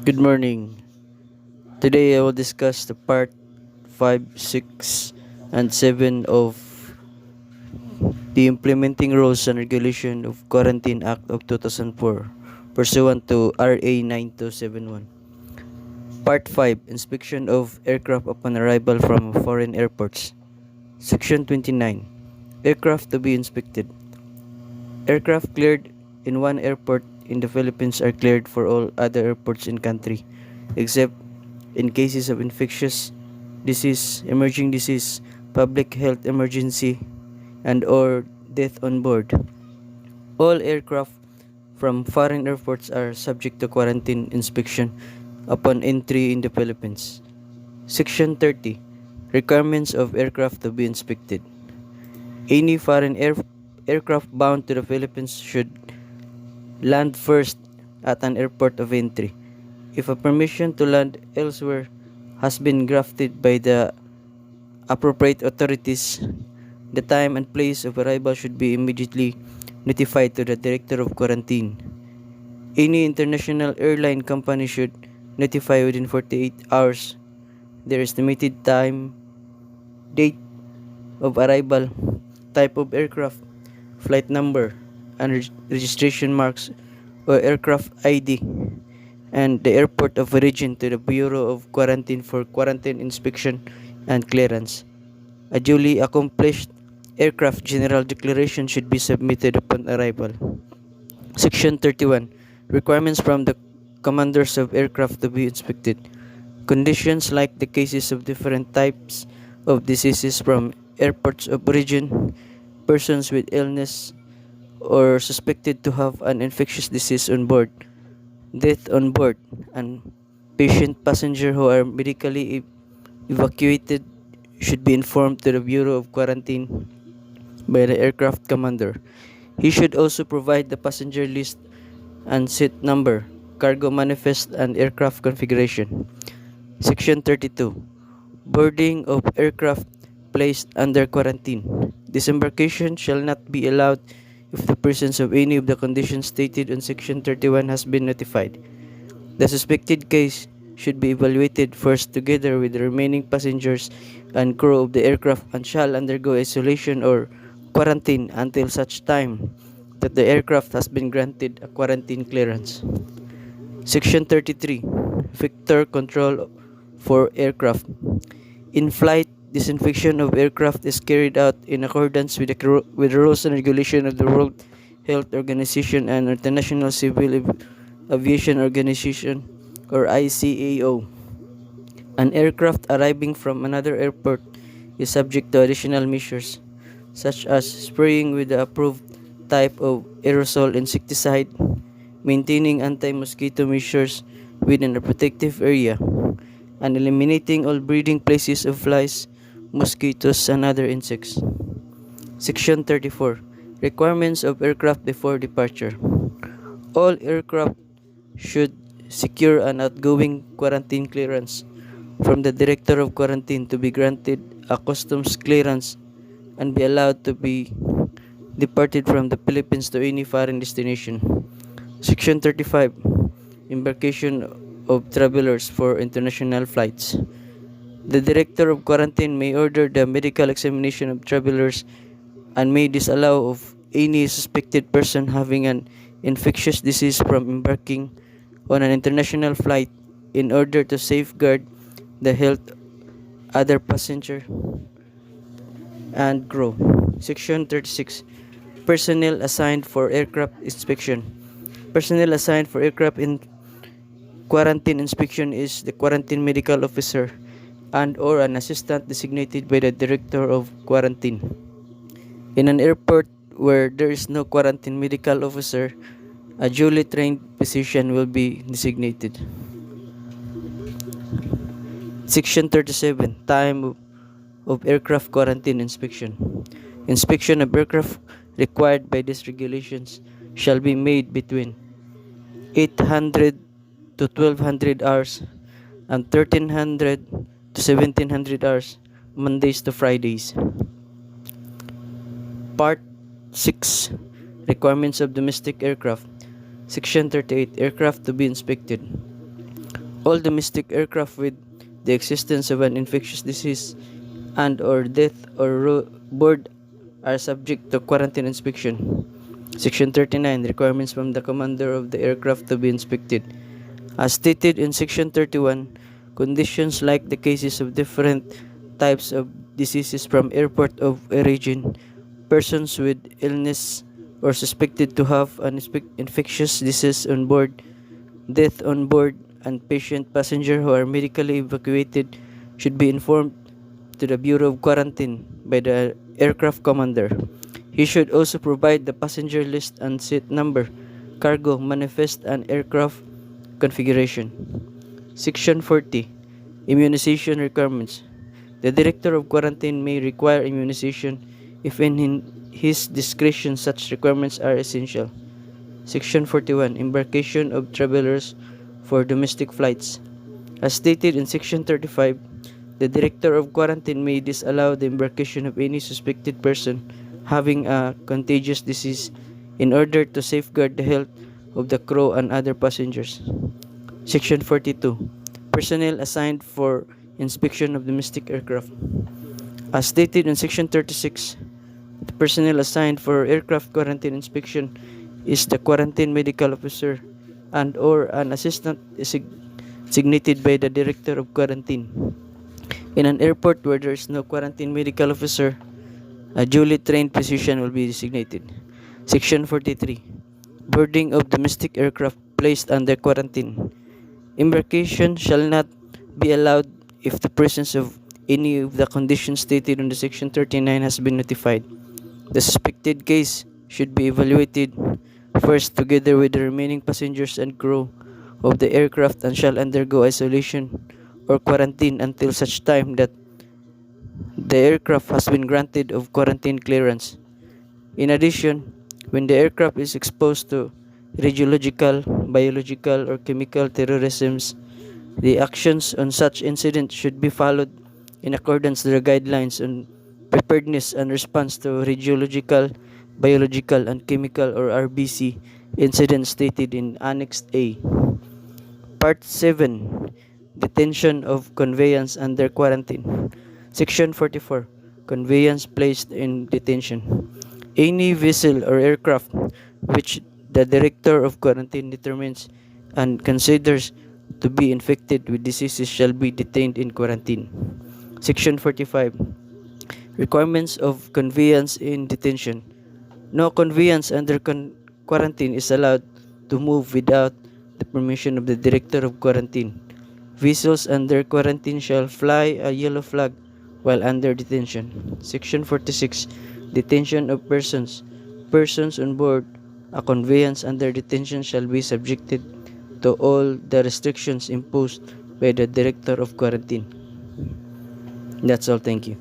Good morning. Today I will discuss the part 5, 6, and 7 of the Implementing Rules and Regulation of Quarantine Act of 2004 pursuant to RA 9271. Part 5, Inspection of Aircraft upon arrival from foreign airports. Section 29. Aircraft to be inspected. Aircraft cleared in one airport in the Philippines are cleared for all other airports in country except in cases of infectious disease, emerging disease, public health emergency, and or death on board. All aircraft from foreign airports are subject to quarantine inspection upon entry in the Philippines. Section 30. Requirements of aircraft to be inspected. Any foreign aircraft bound to the Philippines should land first at an airport of entry. If a permission to land elsewhere has been granted by the appropriate authorities, the time and place of arrival should be immediately notified to the Director of Quarantine. Any international airline company should notify within 48 hours their estimated time, date of arrival, type of aircraft, flight number, and registration marks or aircraft ID, and the airport of origin to the Bureau of Quarantine for quarantine inspection and clearance. A duly accomplished aircraft general declaration should be submitted upon arrival. Section 31. Requirements from the commanders of aircraft to be inspected. Conditions like the cases of different types of diseases from airports of origin, persons with illness or suspected to have an infectious disease on board, death on board, and patient passenger who are medically evacuated should be informed to the Bureau of Quarantine by the aircraft commander. He should also provide the passenger list and seat number, cargo manifest, and aircraft configuration. Section 32. Boarding of aircraft placed under quarantine. Disembarkation shall not be allowed if the presence of any of the conditions stated on Section 31 has been notified. The suspected case should be evaluated first together with the remaining passengers and crew of the aircraft and shall undergo isolation or quarantine until such time that the aircraft has been granted a quarantine clearance. Section 33. Vector control for aircraft. In flight, disinfection of aircraft is carried out in accordance with the rules and regulations of the World Health Organization and International Civil Aviation Organization or ICAO. An aircraft arriving from another airport is subject to additional measures such as spraying with the approved type of aerosol insecticide, maintaining anti-mosquito measures within a protective area, and eliminating all breeding places of flies, mosquitoes, and other insects. Section 34. Requirements of aircraft before departure. All aircraft should secure an outgoing quarantine clearance from the Director of Quarantine to be granted a customs clearance and be allowed to be departed from the Philippines to any foreign destination. Section 35. Embarkation of travelers for international flights. The Director of Quarantine may order the medical examination of travelers and may disallow of any suspected person having an infectious disease from embarking on an international flight in order to safeguard the health other passenger and crew. Section 36. Personnel assigned for aircraft inspection. Personnel assigned for aircraft in quarantine inspection is the quarantine medical officer and or an assistant designated by the Director of Quarantine. In an airport where there is no quarantine medical officer, a duly trained physician will be designated. Section 37. Time of aircraft quarantine inspection. Inspection of aircraft required by these regulations shall be made between 800 to 1200 hours and 1300 to 1700 hours, Mondays to Fridays. Part 6. Requirements of domestic aircraft. Section 38. Aircraft to be inspected. All domestic aircraft with the existence of an infectious disease and or death or board are subject to quarantine inspection. Section 39, requirements from the commander of the aircraft to be inspected. As stated in Section 31, conditions like the cases of different types of diseases from airport of a region, persons with illness or suspected to have an infectious disease on board, death on board, and patient passenger who are medically evacuated should be informed to the Bureau of Quarantine by the aircraft commander. He should also provide the passenger list and seat number, cargo manifest, and aircraft configuration. Section 40. Immunization requirements. The Director of Quarantine may require immunization if in his discretion such requirements are essential. Section 41. Embarkation of travelers for domestic flights. As stated in Section 35, the Director of Quarantine may disallow the embarkation of any suspected person having a contagious disease in order to safeguard the health of the crew and other passengers. Section 42. Personnel assigned for inspection of domestic aircraft. As stated in Section 36, the personnel assigned for aircraft quarantine inspection is the quarantine medical officer and or an assistant designated by the Director of Quarantine. In an airport where there is no quarantine medical officer, a duly trained physician will be designated. Section 43. Boarding of domestic aircraft placed under quarantine. Embarkation shall not be allowed if the presence of any of the conditions stated in the Section 39 has been notified. The suspected case should be evaluated first together with the remaining passengers and crew of the aircraft and shall undergo isolation or quarantine until such time that the aircraft has been granted of quarantine clearance. In addition, when the aircraft is exposed to radiological, biological, or chemical terrorisms, the actions on such incidents should be followed in accordance with the guidelines on preparedness and response to radiological, biological, and chemical or RBC incidents stated in Annex A. Part 7. Detention of conveyance under quarantine. Section 44. Conveyance placed in detention. Any vessel or aircraft which the Director of Quarantine determines and considers to be infected with diseases shall be detained in quarantine. Section 45. Requirements of conveyance in detention. No conveyance under quarantine is allowed to move without the permission of the Director of Quarantine. Vessels under quarantine shall fly a yellow flag while under detention. Section 46. Detention of persons. Persons on board a conveyance under detention shall be subjected to all the restrictions imposed by the Director of Quarantine. That's all. Thank you.